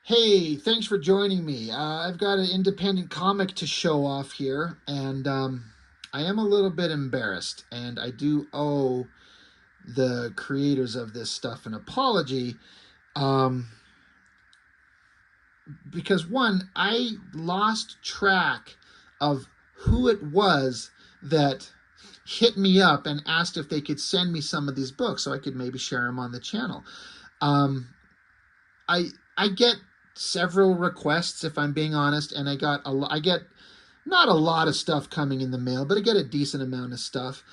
Hey, thanks for joining me. I've got an independent comic to show off here, and I am a little bit embarrassed, and I do owe the creators of this stuff an apology. Um, because one, I lost track of who it was that hit me up and asked if they could send me some of these books so I could maybe share them on the channel. Um, I get several requests, if I'm being honest, and I get not a lot of stuff coming in the mail, but I get a decent amount of stuff,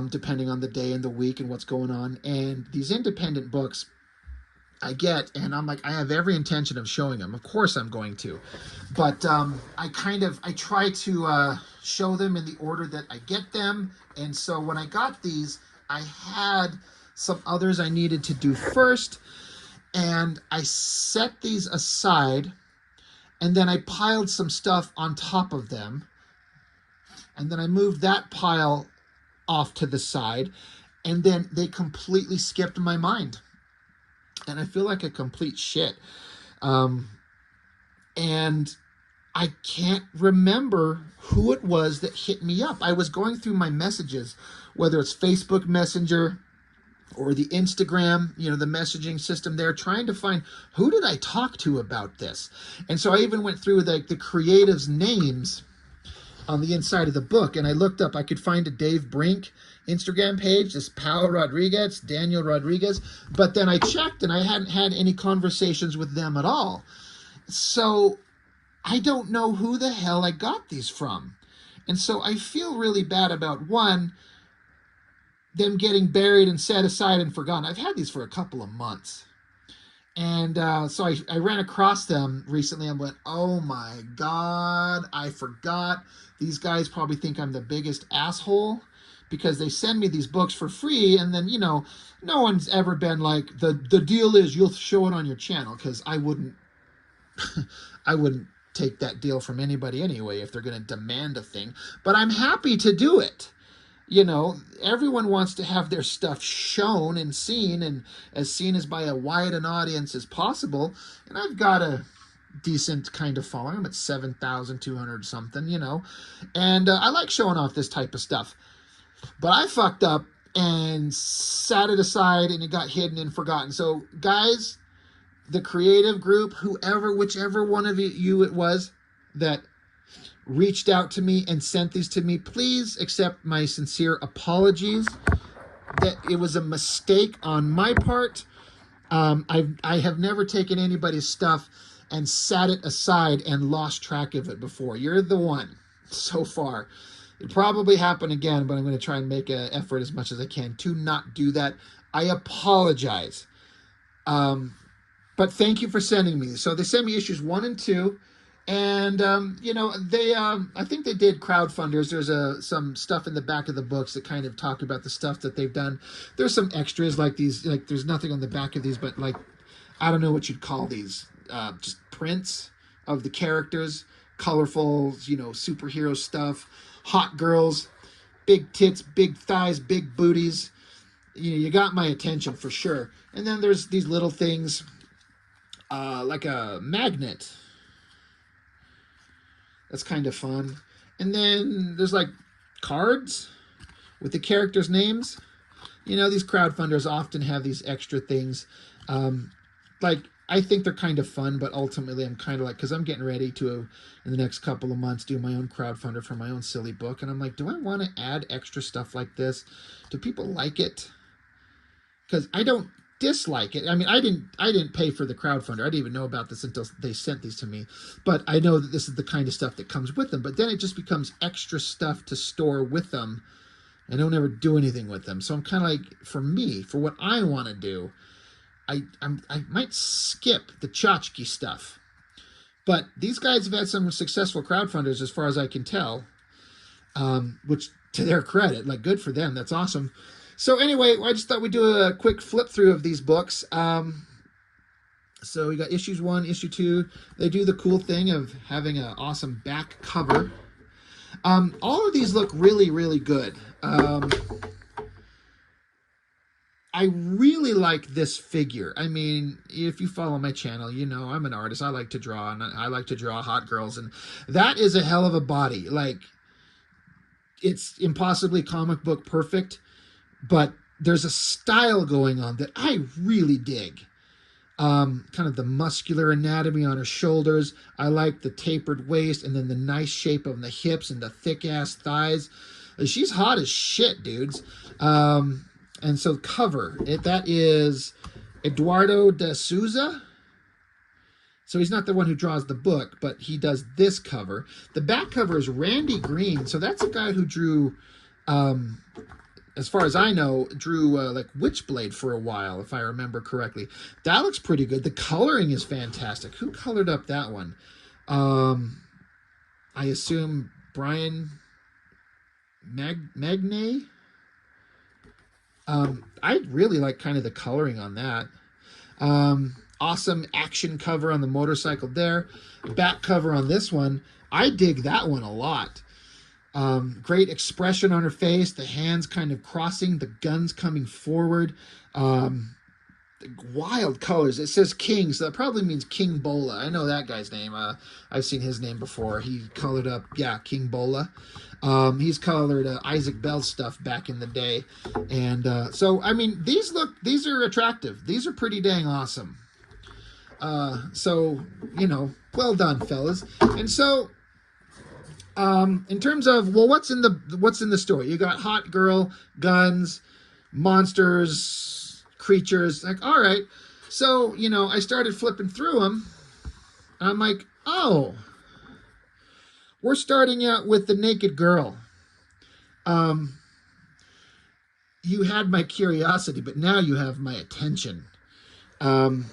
depending on the day and the week and what's going on. And these independent books I get, and I'm like, I have every intention of showing them. Of course I'm going to, but I try to show them in the order that I get them. And so when I got these, I had some others I needed to do first, and I set these aside, and then I piled some stuff on top of them, and then I moved that pile off to the side, and then they completely skipped my mind, and I feel like a complete shit. Um, and I can't remember who it was that hit me up. I was going through my messages, whether it's Facebook Messenger or the Instagram, the messaging system there, trying to find who did I talk to about this. And so I even went through the creatives' names on the inside of the book, and I looked up, I could find a Dave Brink Instagram page, this Paul Rodriguez, Daniel Rodriguez, but then I checked and I hadn't had any conversations with them at all. So I don't know who the hell I got these from. And so I feel really bad about, one, them getting buried and set aside and forgotten. I've had these for a couple of months. And so I ran across them recently and went, oh my God, I forgot. These guys probably think I'm the biggest asshole because they send me these books for free. And then, no one's ever been like, the deal is you'll show it on your channel, because I wouldn't, I wouldn't take that deal from anybody anyway if they're going to demand a thing. But I'm happy to do it. Everyone wants to have their stuff shown and seen as by a wide an audience as possible. And I've got a decent kind of following. I'm at 7,200 something, and I like showing off this type of stuff. But I fucked up and sat it aside, and it got hidden and forgotten. So guys, the creative group, whichever one of you it was that reached out to me and sent these to me, please accept my sincere apologies that it was a mistake on my part. I have never taken anybody's stuff and sat it aside and lost track of it before. You're the one so far. It'll probably happen again, but I'm going to try and make an effort as much as I can to not do that. I apologize. But thank you for sending me. So they sent me issues 1 and 2. And, I think they did crowdfunders. There's some stuff in the back of the books that kind of talk about the stuff that they've done. There's some extras like these, like there's nothing on the back of these, but like, I don't know what you'd call these, just prints of the characters, colorful, superhero stuff, hot girls, big tits, big thighs, big booties. You got my attention for sure. And then there's these little things, like a magnet. That's kind of fun. And then there's like cards with the characters' names. These crowdfunders often have these extra things. I think they're kind of fun, but ultimately I'm kind of like, because I'm getting ready to, in the next couple of months, do my own crowdfunder for my own silly book. And I'm like, do I want to add extra stuff like this? Do people like it? Because I don't dislike it. I mean, I didn't pay for the crowdfunder. I didn't even know about this until they sent these to me. But I know that this is the kind of stuff that comes with them. But then it just becomes extra stuff to store with them. I don't ever do anything with them. So I'm kind of like, for what I want to do, I might skip the tchotchke stuff. But these guys have had some successful crowdfunders as far as I can tell, which to their credit, like, good for them. That's awesome. So anyway, I just thought we'd do a quick flip through of these books. So we got issues 1, issue 2. They do the cool thing of having an awesome back cover. All of these look really, really good. I really like this figure. I mean, if you follow my channel, you know I'm an artist. I like to draw, and I like to draw hot girls, and that is a hell of a body. Like, it's impossibly comic book perfect, but there's a style going on that I really dig. Kind of the muscular anatomy on her shoulders. I like the tapered waist, and then the nice shape of the hips and the thick ass thighs. She's hot as shit, dudes. And so cover, that is Eduardo de Souza. So he's not the one who draws the book, but he does this cover. The back cover is Randy Green. So that's a guy who drew, as far as I know, drew like Witchblade for a while, if I remember correctly. That looks pretty good. The coloring is fantastic. Who colored up that one? I assume Brian Magnay. I really like kind of the coloring on that. Awesome action cover on the motorcycle there. Back cover on this one. I dig that one a lot. Great expression on her face. The hands kind of crossing. The guns coming forward. Wild colors. It says King, so that probably means King Bola. I know that guy's name. I've seen his name before. He colored up, yeah, King Bola. He's colored Isaac Bell stuff back in the day. And so, I mean, these are attractive. These are pretty dang awesome. So, you know, well done, fellas. And so, in terms of, well, what's in the story? You got hot girl, guns, monsters, creatures. Like, all right. So, you know, I started flipping through them. I'm like, oh, we're starting out with the naked girl. You had my curiosity, but now you have my attention. And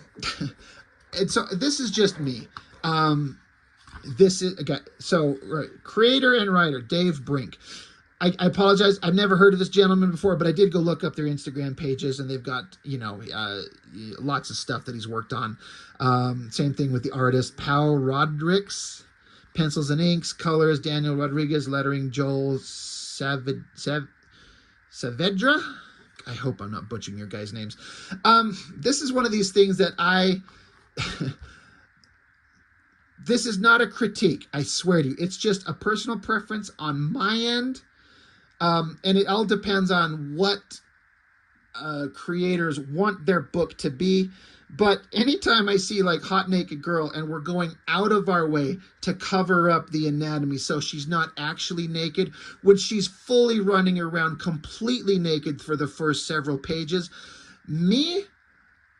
so this is just me. This is, okay, so right, creator and writer Dave Brink. I apologize. I've never heard of this gentleman before, but I did go look up their Instagram pages, and they've got, you know, lots of stuff that he's worked on. Same thing with the artist Pau Rodrigues, pencils and inks, colors Daniel Rodriguez, lettering Joel Saavedra. I hope I'm not butchering your guys' names. This is one of these things that this is not a critique, I swear to you. It's just a personal preference on my end. And it all depends on what creators want their book to be. But anytime I see like hot naked girl and we're going out of our way to cover up the anatomy so she's not actually naked, when she's fully running around completely naked for the first several pages, me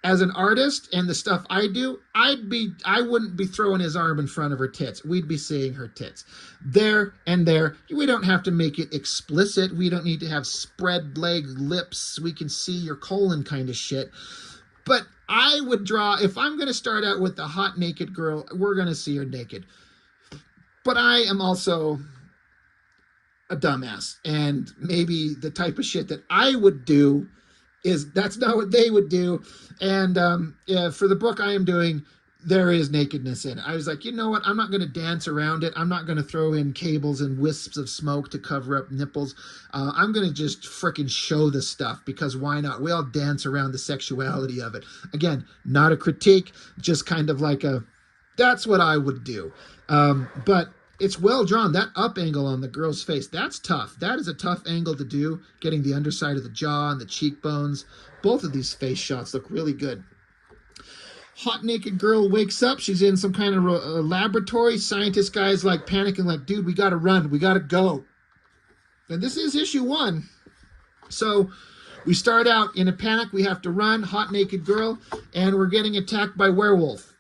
as an artist and the stuff I do, I wouldn't be throwing his arm in front of her tits. We'd be seeing her tits. There and there. We don't have to make it explicit. We don't need to have spread leg lips. We can see your colon kind of shit. But I would draw, if I'm going to start out with the hot naked girl, we're going to see her naked. But I am also a dumbass. And maybe the type of shit that I would do that's not what they would do. And yeah, for the book I am doing, there is nakedness in it. I was like, you know what? I'm not going to dance around it. I'm not going to throw in cables and wisps of smoke to cover up nipples. I'm going to just frickin' show the stuff, because why not? We all dance around the sexuality of it. Again, not a critique, just kind of like that's what I would do. But it's well drawn. That up angle on the girl's face, that's tough. That is a tough angle to do, getting the underside of the jaw and the cheekbones. Both of these face shots look really good. Hot naked girl wakes up. She's in some kind of laboratory. Scientist guy's like panicking, like, dude, we got to run. We got to go. And this is issue 1. So we start out in a panic. We have to run. Hot naked girl. And we're getting attacked by werewolf.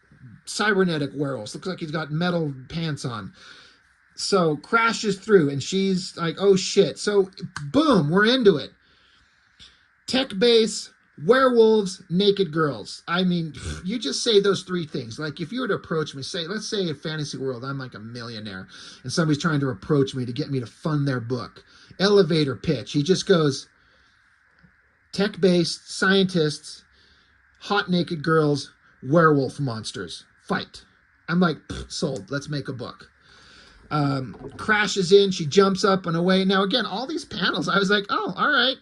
Cybernetic werewolves. Looks like he's got metal pants on. So crashes through, and she's like, oh shit. So boom, we're into it. Tech base, werewolves, naked girls. I mean, you just say those 3 things. Like, if you were to approach me, let's say in fantasy world, I'm like a millionaire, and somebody's trying to approach me to get me to fund their book. Elevator pitch. He just goes, tech-based, scientists, hot naked girls, werewolf monsters, fight. I'm like, sold. Let's make a book. Crashes in, she jumps up and away. Now again, all these panels, I was like, oh, all right.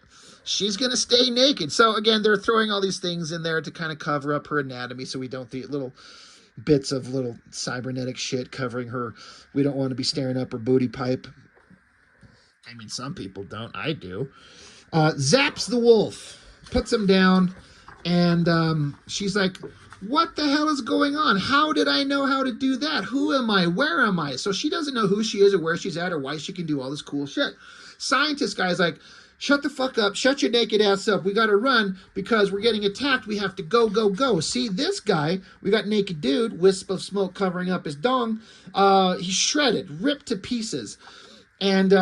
she's going to stay naked. So again, they're throwing all these things in there to kind of cover up her anatomy so we don't see little bits of little cybernetic shit covering her. We don't want to be staring up her booty pipe. I mean, some people don't. I do. Zaps the wolf, puts him down, and she's like, what the hell is going on? How did I know how to do that? Who am I? Where am I? So she doesn't know who she is or where she's at or why she can do all this cool shit. Scientist guy's like, shut the fuck up. Shut your naked ass up. We got to run because we're getting attacked. We have to go, go, go. See, this guy, we got naked dude, wisp of smoke covering up his dong. He's shredded, ripped to pieces. And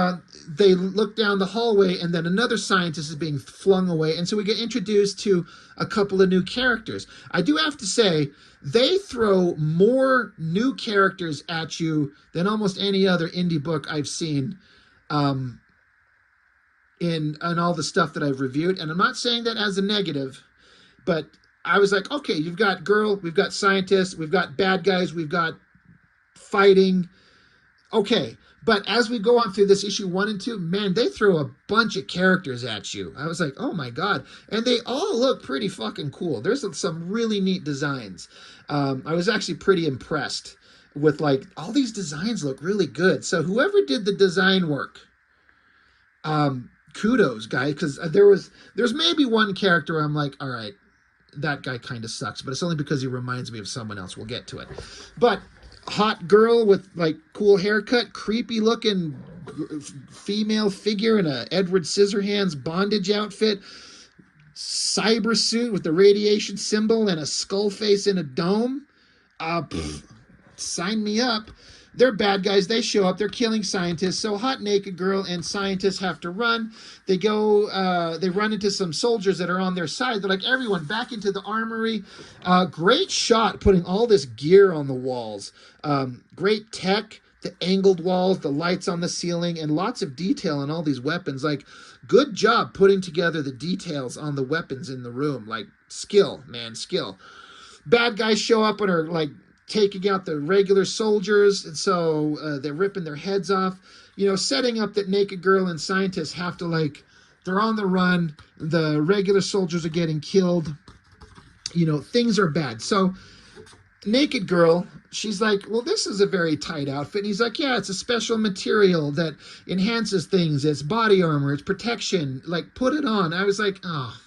they look down the hallway, and then another scientist is being flung away. And so we get introduced to a couple of new characters. I do have to say, they throw more new characters at you than almost any other indie book I've seen in all the stuff that I've reviewed. And I'm not saying that as a negative, but I was like, okay, you've got girl, we've got scientists, we've got bad guys, we've got fighting. Okay. But as we go on through this issue 1 and 2, man, they throw a bunch of characters at you. I was like, oh my God. And they all look pretty fucking cool. There's some really neat designs. I was actually pretty impressed with, like, all these designs look really good. So whoever did the design work, kudos, guy, because there's maybe one character where I'm like, all right, that guy kind of sucks, but it's only because he reminds me of someone else. We'll get to it. But hot girl with like cool haircut, creepy looking female figure in a Edward Scissorhands bondage outfit, cyber suit with the radiation symbol and a skull face in a dome. Sign me up. They're bad guys. They show up. They're killing scientists. So hot naked girl and scientists have to run. They go, they run into some soldiers that are on their side. They're like, everyone back into the armory. Great shot putting all this gear on the walls. Great tech, the angled walls, the lights on the ceiling, and lots of detail on all these weapons. Like, good job putting together the details on the weapons in the room. Like, skill, man, skill. Bad guys show up and are like, taking out the regular soldiers, and so they're ripping their heads off, you know, setting up that naked girl and scientists have to, like, they're on the run, the regular soldiers are getting killed, you know, things are bad. So naked girl, she's like, well, this is a very tight outfit. And he's like, yeah, it's a special material that enhances things, it's body armor, it's protection, like, put it on. I was like, oh,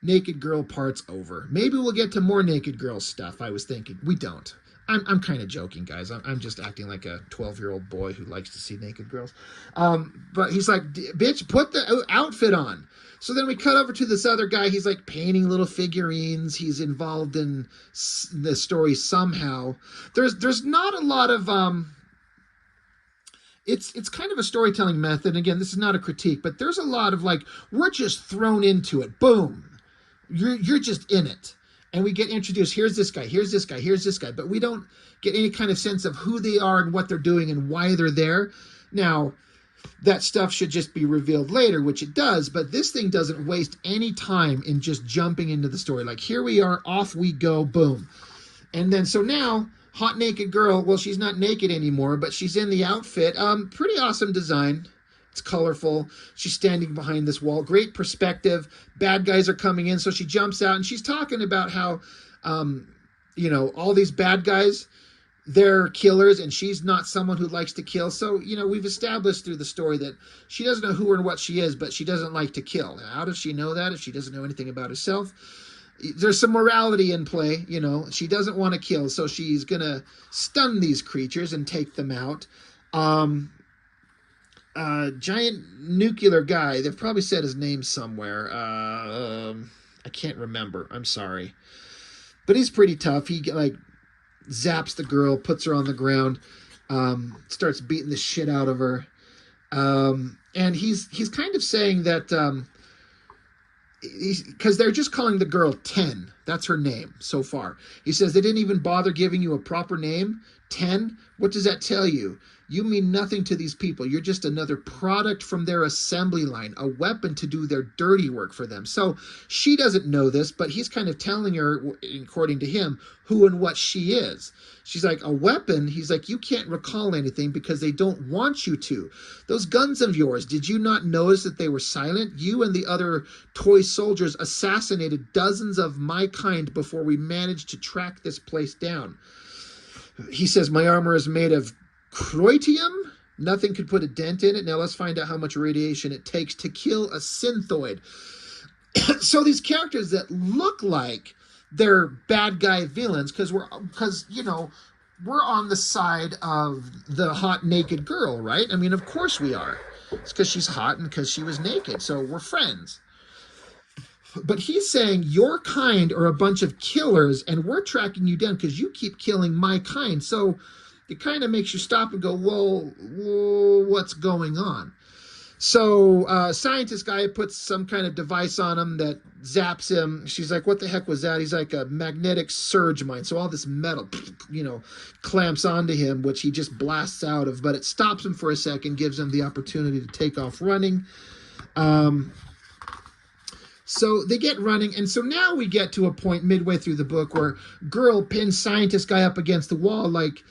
naked girl part's over. Maybe we'll get to more naked girl stuff, I was thinking. We don't. I'm kind of joking, guys. I'm just acting like a 12-year-old boy who likes to see naked girls. But he's like, bitch, put the outfit on. So then we cut over to this other guy. He's like painting little figurines. He's involved in the story somehow. There's not a lot of... It's kind of a storytelling method. Again, this is not a critique, but there's a lot of, like, we're just thrown into it. Boom. You're just in it. And we get introduced, here's this guy, here's this guy, here's this guy, but we don't get any kind of sense of who they are and what they're doing and why they're there. Now, that stuff should just be revealed later, which it does, but this thing doesn't waste any time in just jumping into the story. Like, here we are, off we go, boom. And then, so now, hot naked girl, well, she's not naked anymore, but she's in the outfit. Pretty awesome design. It's colorful. She's standing behind this wall. Great perspective. Bad guys are coming in. So she jumps out and she's talking about how, you know, all these bad guys, they're killers and she's not someone who likes to kill. So, you know, we've established through the story that she doesn't know who or what she is, but she doesn't like to kill. How does she know that if she doesn't know anything about herself? There's some morality in play, you know. She doesn't want to kill, so she's going to stun these creatures and take them out. Giant nuclear guy. They've probably said his name somewhere. I can't remember. I'm sorry. But he's pretty tough. He, like, zaps the girl, puts her on the ground, starts beating the shit out of her. And he's kind of saying that, because they're just calling the girl 10. That's her name so far. He says, they didn't even bother giving you a proper name. 10? What does that tell you? You mean nothing to these people. You're just another product from their assembly line, a weapon to do their dirty work for them. So she doesn't know this, but he's kind of telling her, according to him, who and what she is. She's like, a weapon? He's like, you can't recall anything because they don't want you to. Those guns of yours, did you not notice that they were silent? You and the other toy soldiers assassinated dozens of my kind before we managed to track this place down. He says, my armor is made of Crowdfunder. Nothing could put a dent in it. Now let's find out how much radiation it takes to kill a synthoid. So these characters that look like they're bad guy villains, because we're on the side of the hot naked girl, right? I mean, of course we are. It's because she's hot and because she was naked. So we're friends. But he's saying your kind are a bunch of killers and we're tracking you down because you keep killing my kind. So it kind of makes you stop and go, whoa, what's going on? So scientist guy puts some kind of device on him that zaps him. She's like, what the heck was that? He's like, a magnetic surge mine. So all this metal, clamps onto him, which he just blasts out of. But it stops him for a second, gives him the opportunity to take off running. So they get running, and so now we get to a point midway through the book where girl pins scientist guy up against the wall, like,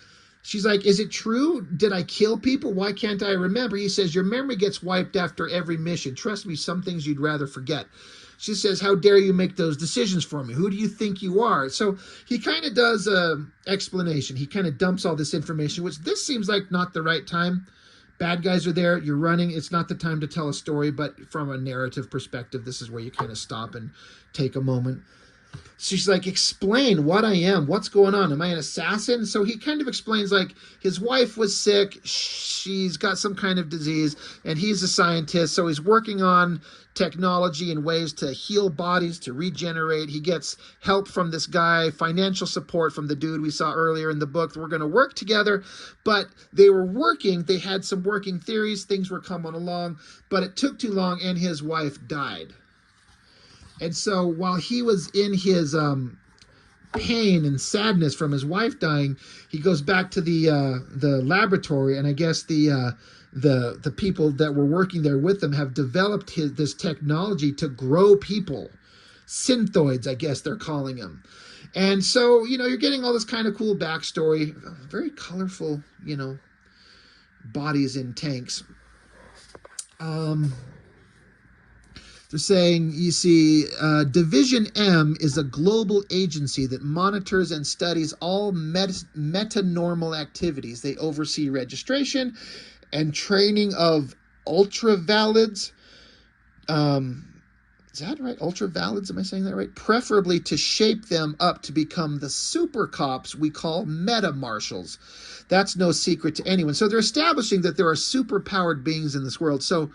she's like, is it true? Did I kill people? Why can't I remember? He says, your memory gets wiped after every mission. Trust me, some things you'd rather forget. She says, how dare you make those decisions for me? Who do you think you are? So he kind of does an explanation. He kind of dumps all this information, which this seems like not the right time. Bad guys are there, you're running, it's not the time to tell a story, but from a narrative perspective, this is where you kind of stop and take a moment. She's like, explain what I am, what's going on, am I an assassin? So he kind of explains, like, his wife was sick, she's got some kind of disease, and he's a scientist, so he's working on technology and ways to heal bodies, to regenerate. He gets help from this guy, financial support from the dude we saw earlier in the book. We're going to work together, but they were working, they had some working theories, things were coming along, but it took too long and his wife died. And so while he was in his pain and sadness from his wife dying, he goes back to the laboratory, and I guess the people that were working there with him have developed this technology to grow people. Synthoids, I guess they're calling them. And so, you're getting all this kind of cool backstory, very colorful, bodies in tanks. They're saying, you see, Division M is a global agency that monitors and studies all metanormal activities. They oversee registration and training of ultravalids. Is that right? Ultravalids, am I saying that right? Preferably to shape them up to become the super cops we call meta-marshals. That's no secret to anyone. So they're establishing that there are super-powered beings in this world. So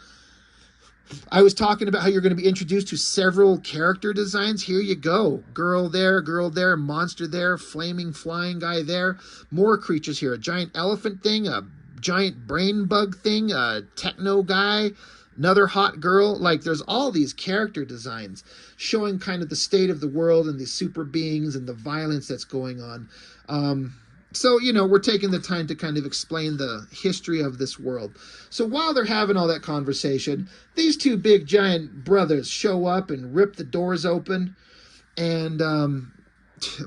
I was talking about how you're going to be introduced to several character designs. Here you go. Girl there, monster there, flaming flying guy there. More creatures here. A giant elephant thing, a giant brain bug thing, a techno guy, another hot girl. Like, there's all these character designs showing kind of the state of the world and the super beings and the violence that's going on. So, we're taking the time to kind of explain the history of this world. So while they're having all that conversation, these two big giant brothers show up and rip the doors open. And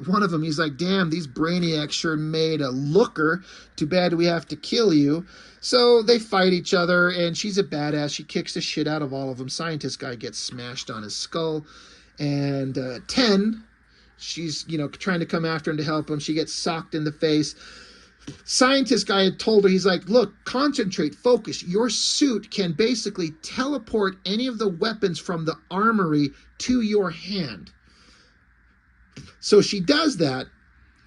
one of them, he's like, damn, these brainiacs sure made a looker. Too bad we have to kill you. So they fight each other, and she's a badass. She kicks the shit out of all of them. Scientist guy gets smashed on his skull. And 10... she's, trying to come after him to help him. She gets socked in the face. Scientist guy had told her, he's like, look, concentrate, focus. Your suit can basically teleport any of the weapons from the armory to your hand. So she does that.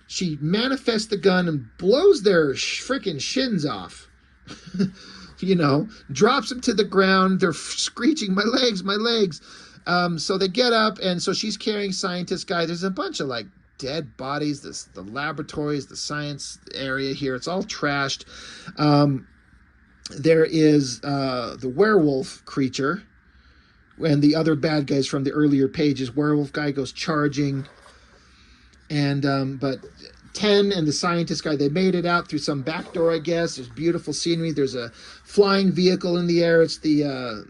She manifests the gun and blows their freaking shins off. Drops them to the ground. They're screeching, my legs, my legs. So they get up, and so she's carrying scientist guy. There's a bunch of dead bodies, the laboratories, the science area here. It's all trashed. There is the werewolf creature and the other bad guys from the earlier pages. Werewolf guy goes charging. And but 10 and the scientist guy, they made it out through some back door, I guess. There's beautiful scenery. There's a flying vehicle in the air. It's the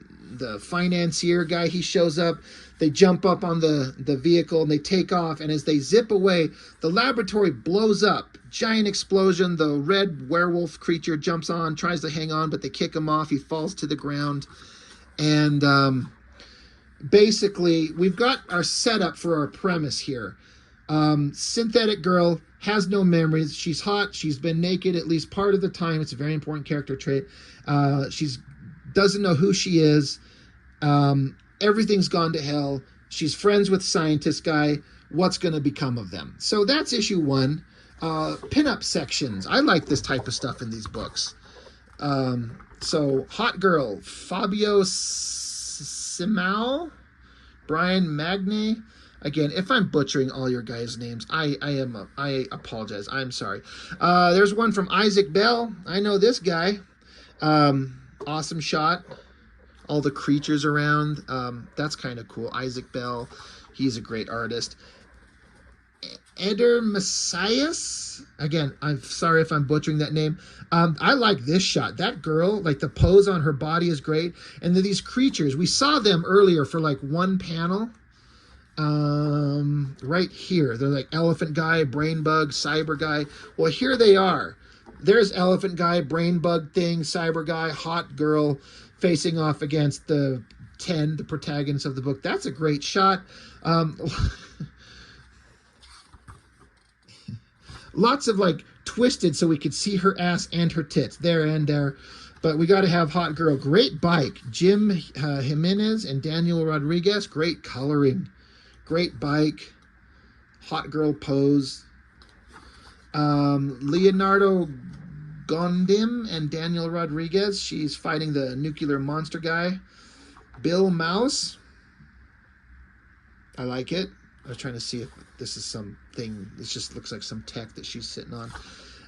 financier guy. He shows up. They jump up on the vehicle and they take off. And as they zip away, the laboratory blows up. Giant explosion. The red werewolf creature jumps on, tries to hang on, but they kick him off. He falls to the ground. And basically, we've got our setup for our premise here. Synthetic girl has no memories. She's hot. She's been naked at least part of the time. It's a very important character trait. She's doesn't know who she is. Everything's gone to hell. She's friends with scientist guy. What's going to become of them? So that's issue 1. Pinup sections. I like this type of stuff in these books. So hot girl, Fabio Simao, Brian Magni. Again, if I'm butchering all your guys' names, I apologize. I'm sorry. There's one from Isaac Bell. I know this guy. Awesome shot. All the creatures around. That's kind of cool. Isaac Bell. He's a great artist. Eder Messias. Again, I'm sorry if I'm butchering that name. I like this shot. That girl, like the pose on her body is great. And then these creatures, we saw them earlier for like one panel. Right here. They're like elephant guy, brain bug, cyber guy. Well, here they are. There's elephant guy, brain bug thing, cyber guy, hot girl facing off against the 10, the protagonists of the book. That's a great shot. Lots of like twisted so we could see her ass and her tits there and there. But we got to have hot girl. Great bike. Jim Jimenez and Daniel Rodriguez. Great coloring. Great bike. Hot girl pose. Leonardo Gondim and Daniel Rodriguez. She's fighting the nuclear monster guy. Bill Mouse. I like it. I was trying to see if this is something. It just looks like some tech that she's sitting on.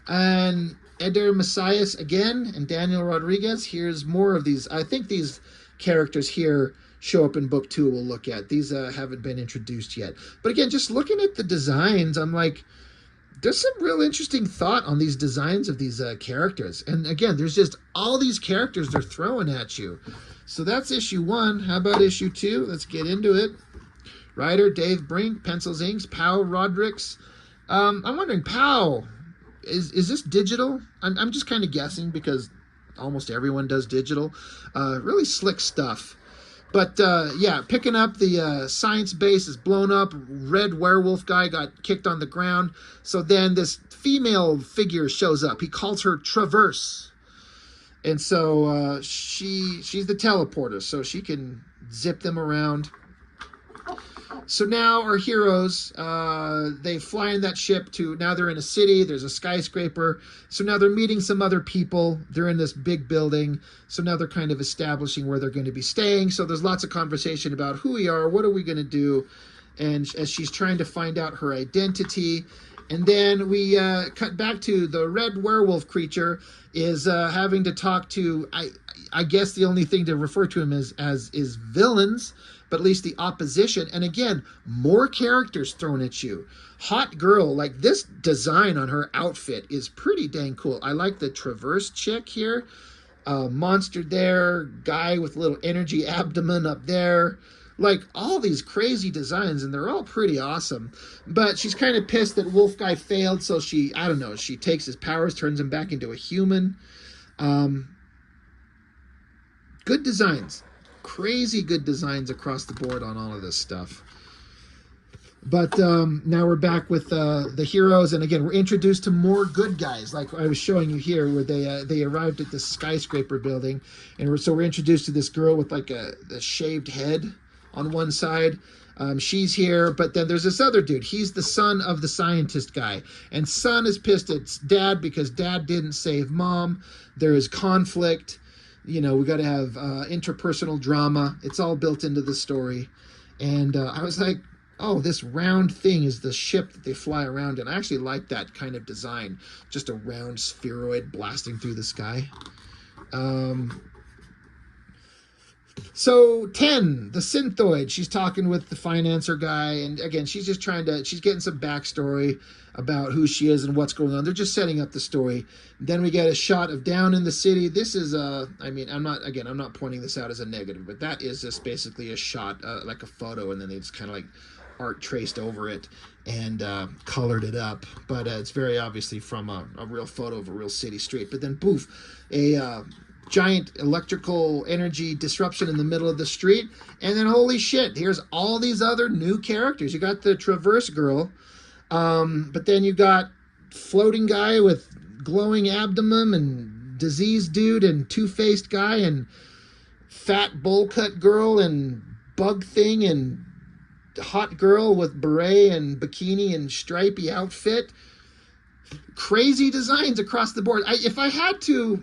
And Eder Messias again and Daniel Rodriguez. Here's more of these. I think these characters here show up in book 2 we'll look at. These haven't been introduced yet. But again, just looking at the designs, I'm like, there's some real interesting thought on these designs of these characters. And again, there's just all these characters they're throwing at you. So that's issue 1. How about issue 2? Let's get into it. Writer Dave Brink, pencils, inks, Powell Rodricks. I'm wondering, Powell, is this digital? I'm just kind of guessing because almost everyone does digital. Really slick stuff. But yeah, picking up the science base is blown up. Red werewolf guy got kicked on the ground. So then this female figure shows up. He calls her Traverse. And so she's the teleporter, so she can zip them around. So now our heroes, they fly in that ship to, now they're in a city, there's a skyscraper. So now they're meeting some other people. They're in this big building. So now they're kind of establishing where they're going to be staying. So there's lots of conversation about who we are, what are we going to do? And as she's trying to find out her identity. And then we cut back to the red werewolf creature is having to talk to, I guess the only thing to refer to him as is villains, but at least the opposition. And again, more characters thrown at you. Hot girl, like this design on her outfit is pretty dang cool. I like the Traverse chick here. Monster there, guy with little energy abdomen up there. Like all these crazy designs, and they're all pretty awesome. But she's kind of pissed that Wolf Guy failed, so she, I don't know, she takes his powers, turns him back into a human. Good designs. Crazy good designs across the board on all of this stuff. But now we're back with the heroes, and again, we're introduced to more good guys, like I was showing you here, where they arrived at the skyscraper building, and so we're introduced to this girl with like a shaved head on one side. She's here, but then there's this other dude. He's the son of the scientist guy, and son is pissed at dad because dad didn't save mom. There is conflict. You know, we got to have interpersonal drama. It's all built into the story. And I was like, oh, this round thing is the ship that they fly around in. I actually like that kind of design. Just a round spheroid blasting through the sky. So 10, the synthoid, she's talking with the financer guy, and again, she's just she's getting some backstory about who she is and what's going on. They're just setting up the story. Then we get a shot of down in the city. This is I mean, I'm not pointing this out as a negative, but that is just basically a shot, like a photo, and then they just kind of like art traced over it and colored it up. But it's very obviously from a real photo of a real city street. But then poof, a giant electrical energy disruption in the middle of the street, and then holy shit, here's all these other new characters. You got the Traverse girl, but then you got floating guy with glowing abdomen, and diseased dude, and two-faced guy, and fat bowl cut girl, and bug thing, and hot girl with beret and bikini and stripy outfit. Crazy designs across the board. If I had to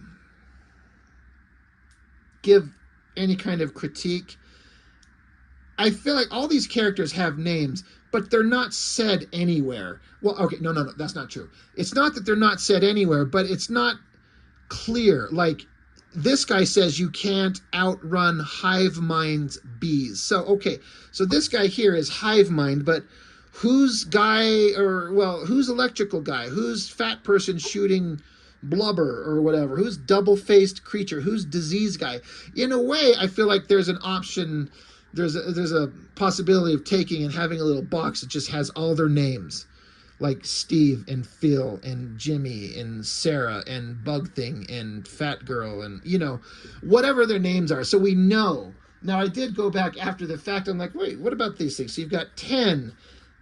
give any kind of critique, I feel like all these characters have names, but they're not said anywhere. Well, okay, no, that's not true. It's not that they're not said anywhere, but it's not clear. Like, this guy says you can't outrun hive mind's bees. So, okay, so this guy here is hive mind, but who's electrical guy? Who's fat person shooting blubber or whatever? Who's double-faced creature? Who's disease guy? In a way, I feel like there's an option, there's a possibility of taking and having a little box that just has all their names, like Steve and Phil and Jimmy and Sarah and Bug Thing and Fat Girl and, you know, whatever their names are. So we know. Now, I did go back after the fact. I'm like, wait, what about these things? So you've got 10.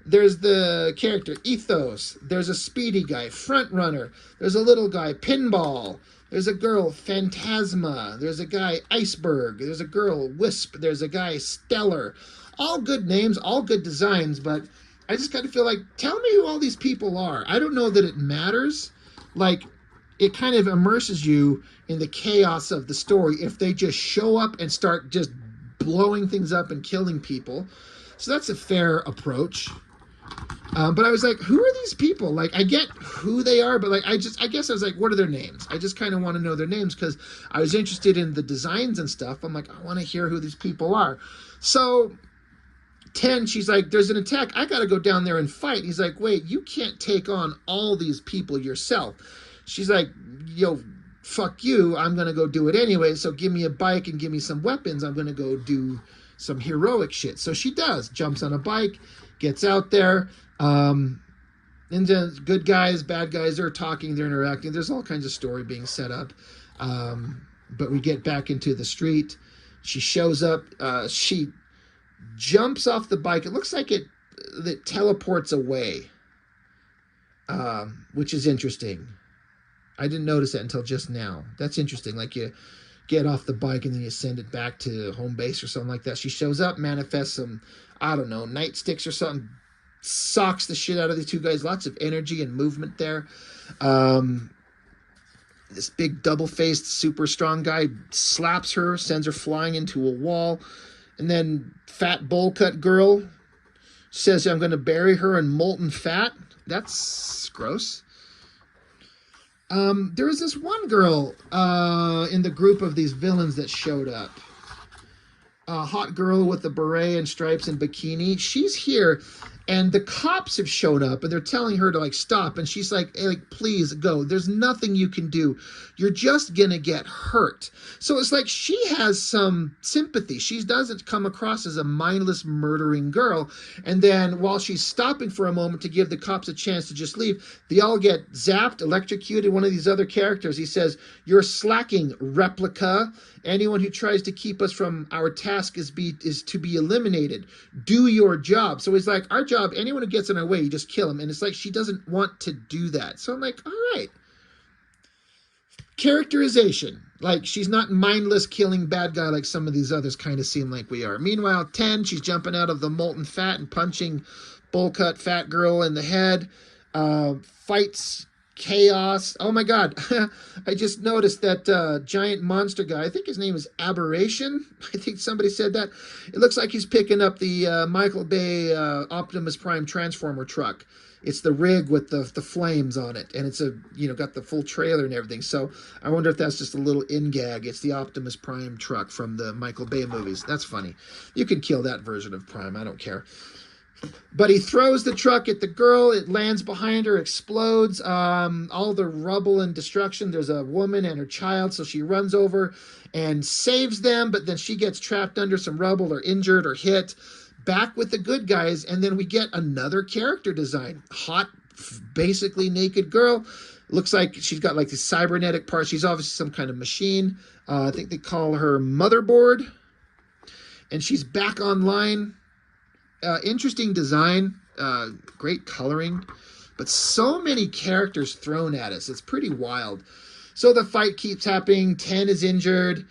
There's the character Ethos. There's a speedy guy, Front Runner. There's a little guy, Pinball. There's a girl, Phantasma. There's a guy, Iceberg. There's a girl, Wisp. There's a guy, Stellar. All good names, all good designs, but I just kind of feel like, tell me who all these people are. I don't know that it matters. Like, it kind of immerses you in the chaos of the story if they just show up and start just blowing things up and killing people. So that's a fair approach. But I was like, who are these people? Like, I get who they are, but like, I guess I was like, what are their names? I just kind of want to know their names because I was interested in the designs and stuff. I'm like, I want to hear who these people are. So 10, she's like, there's an attack. I got to go down there and fight. He's like, wait, you can't take on all these people yourself. She's like, yo, fuck you. I'm going to go do it anyway. So give me a bike and give me some weapons. I'm going to go do some heroic shit. So she does, jumps on a bike, gets out there. And then good guys, bad guys, they're talking, they're interacting. There's all kinds of story being set up. But we get back into the street. She shows up. She jumps off the bike. It looks like it teleports away, which is interesting. I didn't notice that until just now. That's interesting. Like, you get off the bike and then you send it back to home base or something like that. She shows up, manifests some, I don't know, nightsticks or something, socks the shit out of these two guys. Lots of energy and movement there. This big double-faced, super strong guy slaps her, sends her flying into a wall. And then fat bowl-cut girl says, I'm going to bury her in molten fat. That's gross. There was this one girl in the group of these villains that showed up. A hot girl with a beret and stripes and bikini. She's here, and the cops have shown up, and they're telling her to, like, stop. And she's like, hey, like, please go. There's nothing you can do. You're just going to get hurt. So it's like she has some sympathy. She doesn't come across as a mindless, murdering girl. And then while she's stopping for a moment to give the cops a chance to just leave, they all get zapped, electrocuted. One of these other characters, he says, you're slacking, replica. Anyone who tries to keep us from our task is to be eliminated. Do your job. So he's like, our job, anyone who gets in our way, you just kill him. And it's like she doesn't want to do that. So I'm like, all right. Characterization. Like, she's not mindless killing bad guy like some of these others kind of seem like we are. Meanwhile, 10, she's jumping out of the molten fat and punching bowl cut fat girl in the head. Fights chaos. Oh my God. I just noticed that giant monster guy. I think his name is Aberration. I think somebody said that. It looks like he's picking up the Michael Bay Optimus Prime Transformer truck. It's the rig with the flames on it, and it's got the full trailer and everything. So I wonder if that's just a little in gag. It's the Optimus Prime truck from the Michael Bay movies. That's funny. You can kill that version of Prime. I don't care. But he throws the truck at the girl. It lands behind her, explodes. All the rubble and destruction. There's a woman and her child, so she runs over and saves them. But then she gets trapped under some rubble or injured or hit. Back with the good guys, and then we get another character design. Hot, basically naked girl. Looks like she's got like these cybernetic parts. She's obviously some kind of machine. I think they call her Motherboard. And she's back online. Interesting design, great coloring, but so many characters thrown at us. It's pretty wild. So the fight keeps happening. 10 is injured.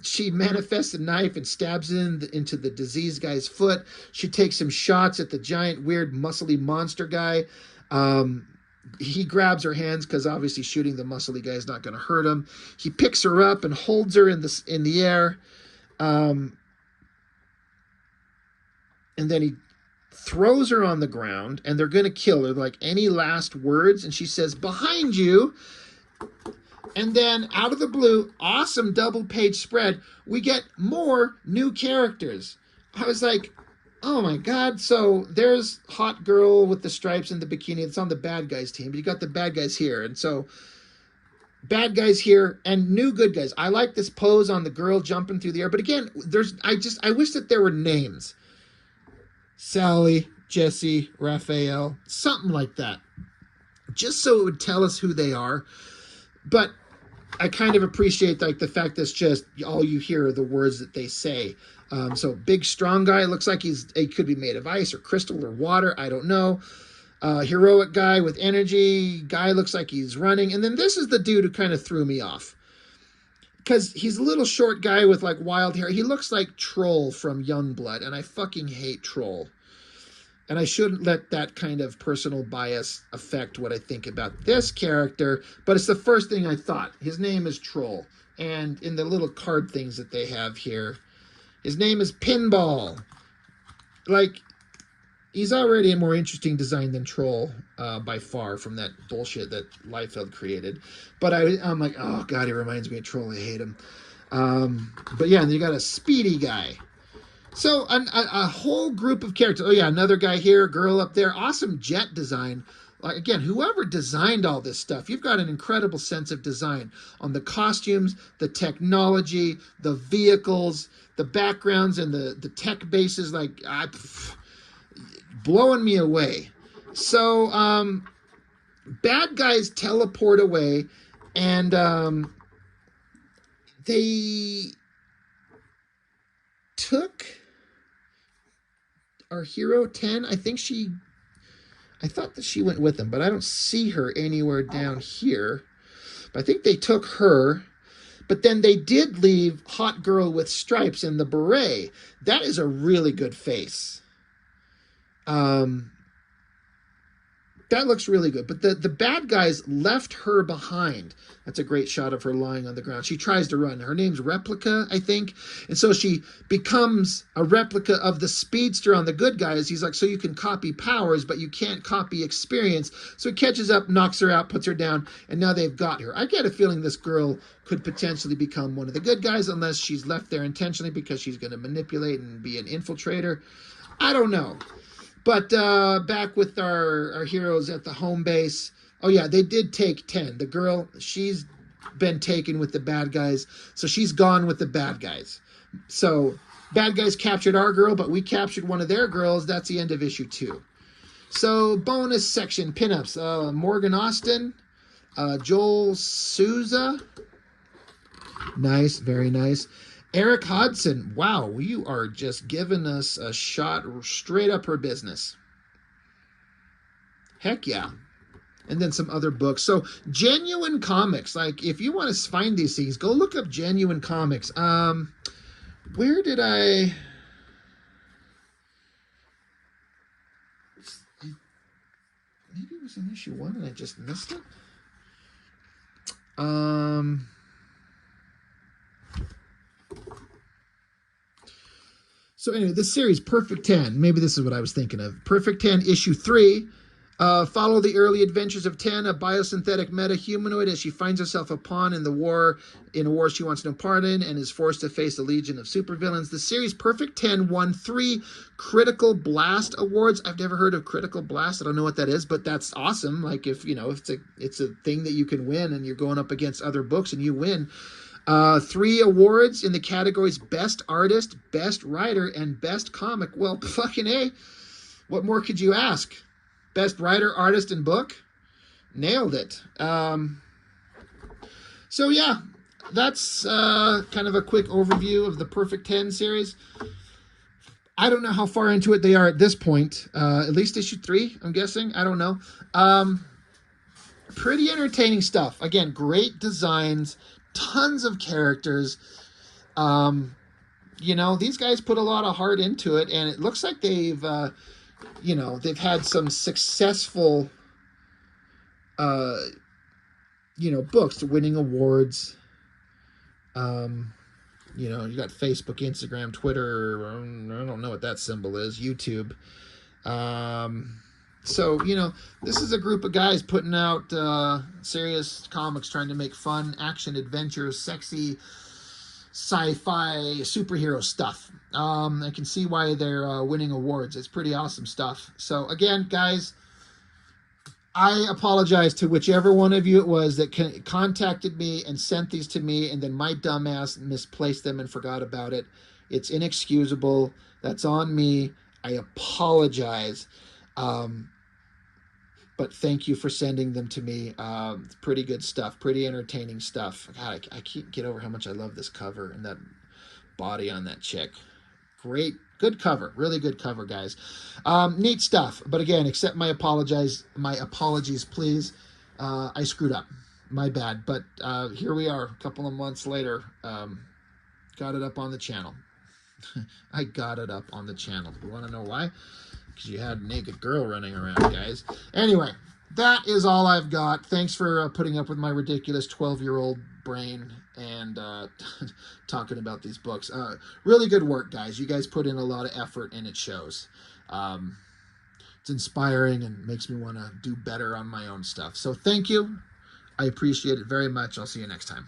She manifests a knife and stabs into the diseased guy's foot. She takes some shots at the giant, weird, muscly monster guy. He grabs her hands because obviously shooting the muscly guy is not going to hurt him. He picks her up and holds her in the air. And then he throws her on the ground, and they're going to kill her. Like, any last words? And she says, "Behind you." And then, out of the blue, awesome double-page spread, we get more new characters. I was like, oh my God. So there's hot girl with the stripes and the bikini. It's on the bad guys team, but you got the bad guys here. And so bad guys here and new good guys. I like this pose on the girl jumping through the air. But again, I wish that there were names. Sally, Jesse, Raphael, something like that. Just so it would tell us who they are. But I kind of appreciate like the fact that's just all you hear are the words that they say. So big, strong guy. Looks like he could be made of ice or crystal or water. I don't know. Heroic guy with energy. Guy looks like he's running. And then this is the dude who kind of threw me off. Because he's a little short guy with like wild hair. He looks like Troll from Youngblood, and I fucking hate Troll. And I shouldn't let that kind of personal bias affect what I think about this character, but it's the first thing I thought. His name is Troll, and in the little card things that they have here, his name is Pinball. Like, he's already a more interesting design than Troll by far from that bullshit that Liefeld created. But I'm like, oh God, he reminds me of Troll. I hate him. But yeah, and you got a speedy guy. So a whole group of characters. Oh yeah, another guy here, girl up there. Awesome jet design. Like, again, whoever designed all this stuff, you've got an incredible sense of design on the costumes, the technology, the vehicles, the backgrounds, and the tech bases. Like, blowing me away. So bad guys teleport away, and they took our hero 10. I thought that she went with them, but I don't see her anywhere down here. But I think they took her. But then they did leave hot girl with stripes in the beret. That is a really good face. That looks really good. But the bad guys left her behind. That's a great shot of her lying on the ground. She tries to run. Her name's Replica, I think. And so she becomes a replica of the speedster on the good guys. He's like, so you can copy powers, but you can't copy experience. So he catches up, knocks her out, puts her down, and now they've got her. I get a feeling this girl could potentially become one of the good guys unless she's left there intentionally because she's going to manipulate and be an infiltrator. I don't know. But back with our heroes at the home base. Oh, yeah, they did take 10. The girl, she's been taken with the bad guys, so she's gone with the bad guys. So bad guys captured our girl, but we captured one of their girls. That's the end of issue 2. So bonus section, pinups. Morgan Austin, Joel Souza. Nice, very nice. Eric Hodson, wow, you are just giving us a shot straight up her business. Heck yeah. And then some other books. So Genuine Comics, like if you want to find these things, go look up Genuine Comics. Where did I... Maybe was in issue 1 and I just missed it? So anyway, this series, Perfect 10, maybe this is what I was thinking of. Perfect 10, issue 3. Follow the early adventures of 10, a biosynthetic meta-humanoid, as she finds herself a pawn in a war she wants no part in, and is forced to face a legion of supervillains. The series Perfect 10 won 3 Critical Blast awards. I've never heard of Critical Blast. I don't know what that is, but that's awesome. Like, if it's a thing that you can win, and you're going up against other books and you win. 3 awards in the categories Best Artist, Best Writer, and Best Comic. Well, fucking A. What more could you ask? Best Writer, Artist, and Book? Nailed it. So yeah, that's kind of a quick overview of the Perfect 10 series. I don't know how far into it they are at this point. At least issue 3, I'm guessing. I don't know. Pretty entertaining stuff. Again, great designs. Tons of characters. You know, these guys put a lot of heart into it, and it looks like they've had some successful books, winning awards. You got Facebook, Instagram, Twitter, I don't know what that symbol is, YouTube. So, this is a group of guys putting out serious comics, trying to make fun, action, adventure, sexy, sci-fi, superhero stuff. I can see why they're winning awards. It's pretty awesome stuff. So, again, guys, I apologize to whichever one of you it was that contacted me and sent these to me, and then my dumbass misplaced them and forgot about it. It's inexcusable. That's on me. I apologize. But thank you for sending them to me. It's pretty good stuff, pretty entertaining stuff. God, I can't get over how much I love this cover and that body on that chick. Great, good cover, really good cover, guys. Neat stuff. But again, accept my apologies, please. I screwed up, my bad. But here we are, a couple of months later. Got it up on the channel. I got it up on the channel. You want to know why? Because you had a naked girl running around, guys. Anyway, that is all I've got. Thanks for putting up with my ridiculous 12-year-old brain and talking about these books. Really good work, guys. You guys put in a lot of effort, and it shows. It's inspiring and makes me want to do better on my own stuff. So thank you. I appreciate it very much. I'll see you next time.